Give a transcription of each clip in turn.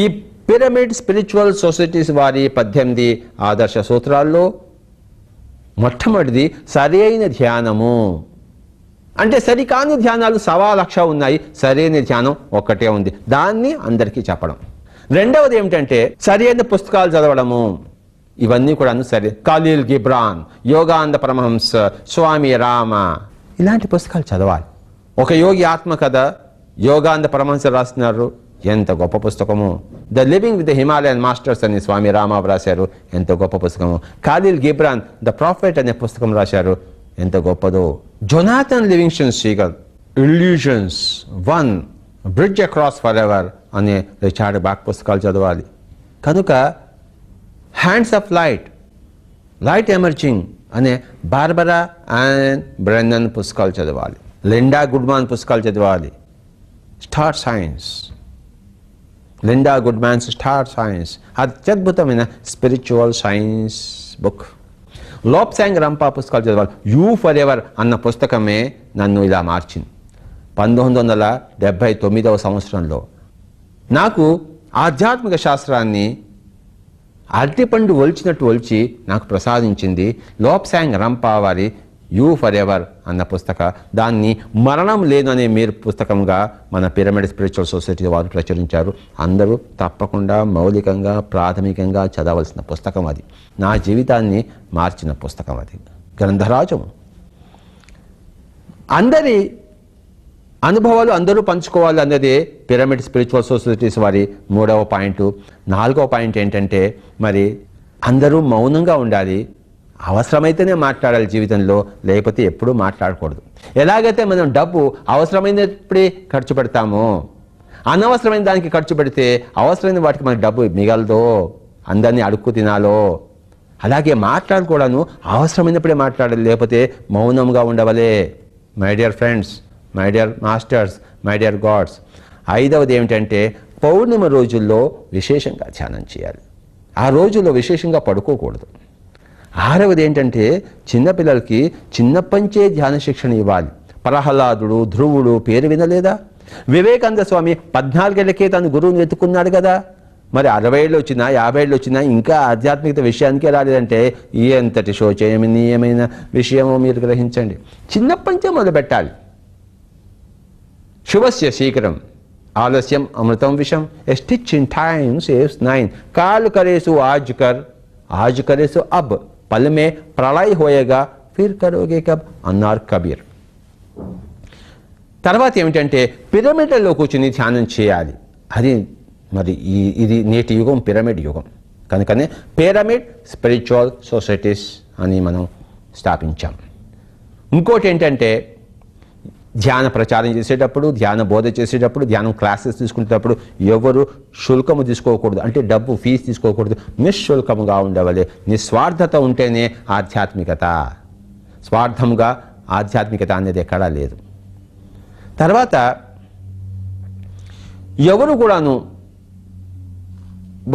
ఈ pyramid spiritual societies వారి 18 ఆదర్శ సూత్రాల్లో మొట్టమొదటిది సరైన ధ్యానము. అంటే సరికాని ధ్యానాలు 1,1,00,000 ఉన్నాయి, సరైన ధ్యానం ఒక్కటే ఉంది, దాన్ని అందరికీ చెప్పడం. రెండవది ఏమిటంటే సరైన పుస్తకాలు చదవడము. ఇవన్నీ కూడా సరే, ఖలీల్ గిబ్రాన్, యోగానంద పరమహంస, స్వామి రామ, ఇలాంటి పుస్తకాలు చదవాలి. ఒక యోగి ఆత్మకథ యోగానంద పరమహంస రాస్తున్నారు, ఎంత గొప్ప పుస్తకము. The living with the Himalayan masters అని స్వామి రామ రాశారు, ఎంత గొప్ప పుస్తకము. ఖలీల్ గిబ్రాన్ ద ప్రాఫెట్ అనే పుస్తకం రాశారు, ఎంత గొప్పదో. Jonathan Livingston Seagull illusions 1, bridge across forever అనే రిచార్డ్ బాక్ పుస్తకాలు చదవాలి. కనుక hands of light, light emerging అనే బార్బరా అండ్ బ్రెన్నన్ పుస్తకాలు చదవాలి. లిండా గుడ్మాన్ పుస్తకాలు చదవాలి. Star science, Linda Goodman's star science అత్యద్భుతమైన spiritual science book. Lobsang Rampa పుస్తకాలు చదవాలి. యూ ఫర్ ఎవర్ అన్న పుస్తకమే నన్ను ఇలా మార్చింది. 1979వ సంవత్సరంలో నాకు ఆధ్యాత్మిక శాస్త్రాన్ని అరటిపండు ఒలిచినట్టు ఒలిచి నాకు ప్రసాదించింది లోప్సాంగ్ రంపా వారి యూ ఫర్ ఎవర్ అన్న పుస్తక. దాన్ని మరణం లేదు అనే మీరు పుస్తకంగా మన పిరమిడ్ స్పిరిచువల్ సొసైటీ వారు ప్రచురించారు. అందరూ తప్పకుండా మౌలికంగా ప్రాథమికంగా చదవలసిన పుస్తకం అది. నా జీవితాన్ని మార్చిన పుస్తకం అది. గ్రంథరాజం. అందరి అనుభవాలు అందరూ పంచుకోవాలి అన్నదే పిరమిడ్ స్పిరిచువల్ సొసైటీస్ వారి 3వ పాయింట్. 4వ పాయింట్ ఏంటంటే మరి అందరూ మౌనంగా ఉండాలి. అవసరమైతేనే మాట్లాడాలి జీవితంలో, లేకపోతే ఎప్పుడూ మాట్లాడకూడదు. ఎలాగైతే మనం డబ్బు అవసరమైనప్పుడే ఖర్చు పెడతామో, అనవసరమైన దానికి ఖర్చు పెడితే అవసరమైన వాటికి మనకి డబ్బు మిగలదో, అందరినీ అడుక్కు తినాలో, అలాగే మాట్లాడుకోవడాను అవసరమైనప్పుడే మాట్లాడాలి, లేకపోతే మౌనంగా ఉండవలే. My dear friends, my dear masters, my dear gods. 5వది ఏమిటంటే పౌర్ణిమ రోజుల్లో విశేషంగా ధ్యానం చేయాలి. ఆ రోజుల్లో విశేషంగా పడుకోకూడదు. 6వది ఏంటంటే చిన్నపిల్లలకి చిన్నప్పంచే ధ్యాన శిక్షణ ఇవ్వాలి. ప్రహ్లాదుడు, ధ్రువుడు పేరు వినలేదా? వివేకానంద స్వామి 14 ఏళ్లకే తను గురువుని వెతుక్కున్నాడు కదా. మరి 60 ఏళ్ళు వచ్చినా 50 ఏళ్ళు వచ్చినా ఇంకా ఆధ్యాత్మికత విషయానికే రాలేదంటే ఎంతటి శోచనీయమైన విషయమో మీరు గ్రహించండి. చిన్నప్పంచే మొదలు పెట్టాలి. శుభస్య శీఘ్రం ఆలస్యం అమృతం విషం. A stitch in time saves 9. కాల్ కరేసు ఆజ్ కర్, ఆజ్ కరేసు అబ్, పల్ మే ప్రళయ్ హోయేగా ఫిర్ కరోగే కబ్ అన్నారు కబీర్. తర్వాత ఏమిటంటే పిరమిడ్లలో కూర్చుని ధ్యానం చేయాలి. అది మరి ఇది నేటి యుగం పిరమిడ్ యుగం. కనుకనే పిరమిడ్ స్పిరిచువల్ సొసైటీస్ అని మనం స్థాపించాం. ఇంకోటి ఏంటంటే ధ్యాన ప్రచారం చేసేటప్పుడు, ధ్యాన బోధ చేసేటప్పుడు, ధ్యానం క్లాసెస్ తీసుకునేటప్పుడు ఎవరు శుల్కము తీసుకోకూడదు. అంటే డబ్బు ఫీజు తీసుకోకూడదు. నిశ్శుల్కముగా ఉండవలే. నిస్వార్థత ఉంటేనే ఆధ్యాత్మికత. స్వార్థంగా ఆధ్యాత్మికత అనేది ఎక్కడా లేదు. తర్వాత ఎవరు కూడాను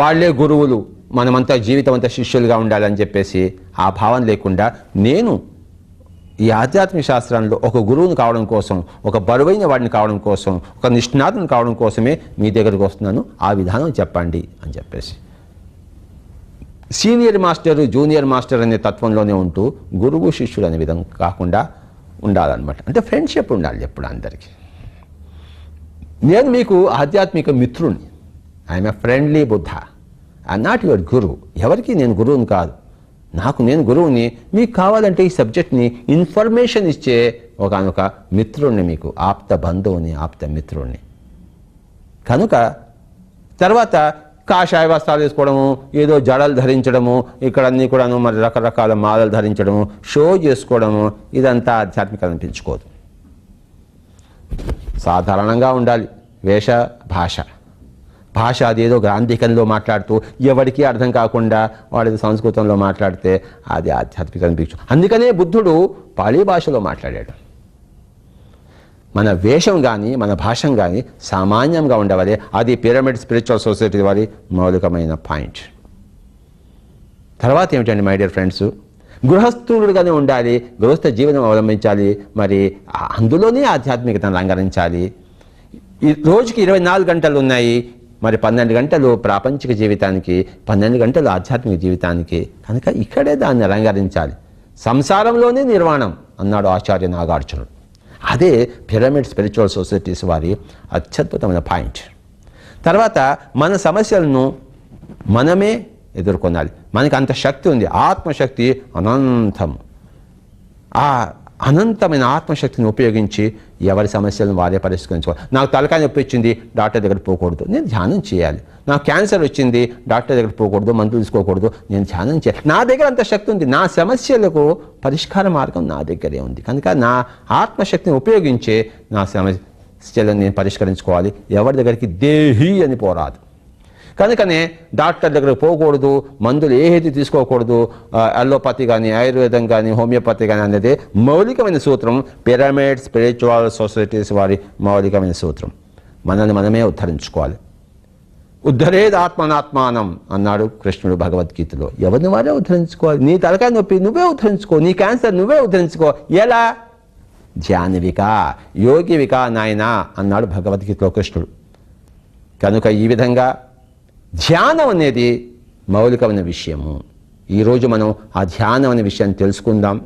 వాళ్ళే గురువులు, మనమంతా జీవితం అంతా శిష్యులుగా ఉండాలని చెప్పేసి ఆ భావం లేకుండా నేను ఈ ఆధ్యాత్మిక శాస్త్రంలో ఒక గురువుని కావడం కోసం, ఒక బరువైన వాడిని కావడం కోసం, ఒక నిష్ణాతుని కావడం కోసమే మీ దగ్గరకు వస్తున్నాను, ఆ విధానం చెప్పండి అని చెప్పేసి సీనియర్ మాస్టర్ జూనియర్ మాస్టర్ అనే తత్వంలోనే ఉంటూ గురువు శిష్యుడు అనే విధంగా కాకుండా ఉండాలన్నమాట. అంటే ఫ్రెండ్షిప్ ఉండాలి ఎప్పుడు అందరికీ. నేను మీకు ఆధ్యాత్మిక మిత్రుణ్ణి. I'm a friendly Buddha. I'm not your గురువు. ఎవరికి నేను గురువుని కాదు. నేను గురువుని. మీకు కావాలంటే ఈ సబ్జెక్ట్ని ఇన్ఫర్మేషన్ ఇచ్చే ఒకనొక మిత్రుణ్ణి, మీకు ఆప్త బంధువుని, ఆప్త మిత్రుణ్ణి. కనుక తర్వాత కాషాయ వస్త్రాలు వేసుకోవడము, ఏదో జడలు ధరించడము, ఇక్కడ అన్నీ కూడాను మరి రకరకాల మాలలు ధరించడము, షో చేసుకోవడము, ఇదంతా ఆధ్యాత్మికత అనిపించుకోదు. సాధారణంగా ఉండాలి వేష భాష. భాష అదేదో గ్రాంధికంలో మాట్లాడుతూ ఎవరికి అర్థం కాకుండా వాడి సంస్కృతంలో మాట్లాడితే అది ఆధ్యాత్మికత అనిపించు. అందుకనే బుద్ధుడు పాళీ భాషలో మాట్లాడాడు. మన వేషం కానీ మన భాషం కానీ సామాన్యంగా ఉండవాలి. అది పిరమిడ్ స్పిరిచువల్ సొసైటీ వారి మౌలికమైన పాయింట్. తర్వాత ఏమిటండి మై డియర్ ఫ్రెండ్స్, గృహస్థుడుగానే ఉండాలి, గృహస్థ జీవనం అవలంబించాలి, మరి అందులోనే ఆధ్యాత్మికతను రంగరించాలి. ఈ రోజుకి 24 గంటలు ఉన్నాయి. మరి 12 గంటలు ప్రాపంచిక జీవితానికి, 12 గంటలు ఆధ్యాత్మిక జీవితానికి. కనుక ఇక్కడే దాన్ని అలంకరించాలి. సంసారంలోనే నిర్వాణం అన్నాడు ఆచార్య నాగార్జునుడు. అదే పిరమిడ్ స్పిరిచువల్ సొసైటీస్ వారి అత్యద్భుతమైన పాయింట్. తర్వాత మన సమస్యలను మనమే ఎదుర్కొనాలి. మనకి అంత శక్తి ఉంది. ఆత్మశక్తి అనంతం. ఆ అనంతమైన ఆత్మశక్తిని ఉపయోగించి ఎవరి సమస్యలను వారే పరిష్కరించుకోవాలి. నాకు తలకాయ నొప్పి వచ్చింది, డాక్టర్ దగ్గర పోకూడదు, నేను ధ్యానం చేయాలి. నాకు క్యాన్సర్ వచ్చింది, డాక్టర్ దగ్గర పోకూడదు, మందులు తీసుకోకూడదు, నేను ధ్యానం చేయాలి. నా దగ్గర అంత శక్తి ఉంది. నా సమస్యలకు పరిష్కార మార్గం నా దగ్గరే ఉంది. కనుక నా ఆత్మశక్తిని ఉపయోగించే నా సమస్యలను నేను పరిష్కరించుకోవాలి. ఎవరి దగ్గరికి దేహి అని పోరాదు. కనుకనే డాక్టర్ దగ్గరకు పోకూడదు, మందులు ఏది తీసుకోకూడదు. అలోపతి కానీ, ఆయుర్వేదం కానీ, హోమియోపతి కానీ అనేది మౌలికమైన సూత్రం. పిరమిడ్ స్పిరిచువల్ సొసైటీస్ వారి మౌలికమైన సూత్రం. మనల్ని మనమే ఉద్ధరించుకోవాలి. ఉద్ధరేది ఆత్మనాత్మానం అన్నాడు కృష్ణుడు భగవద్గీతలో. ఎవరిని వారే ఉద్ధరించుకోవాలి. నీ తలకాయ నొప్పి నువ్వే ఉద్ధరించుకో, నీ క్యాన్సర్ నువ్వే ఉద్ధరించుకో. ఎలా? ధ్యానవిక, యోగివిక నాయనా అన్నాడు భగవద్గీతలో కృష్ణుడు. కనుక ఈ విధంగా ధ్యానం అనేది మౌలికమైన విషయము. ఈరోజు మనం ఆ ధ్యానం అనే విషయాన్ని తెలుసుకుందాం.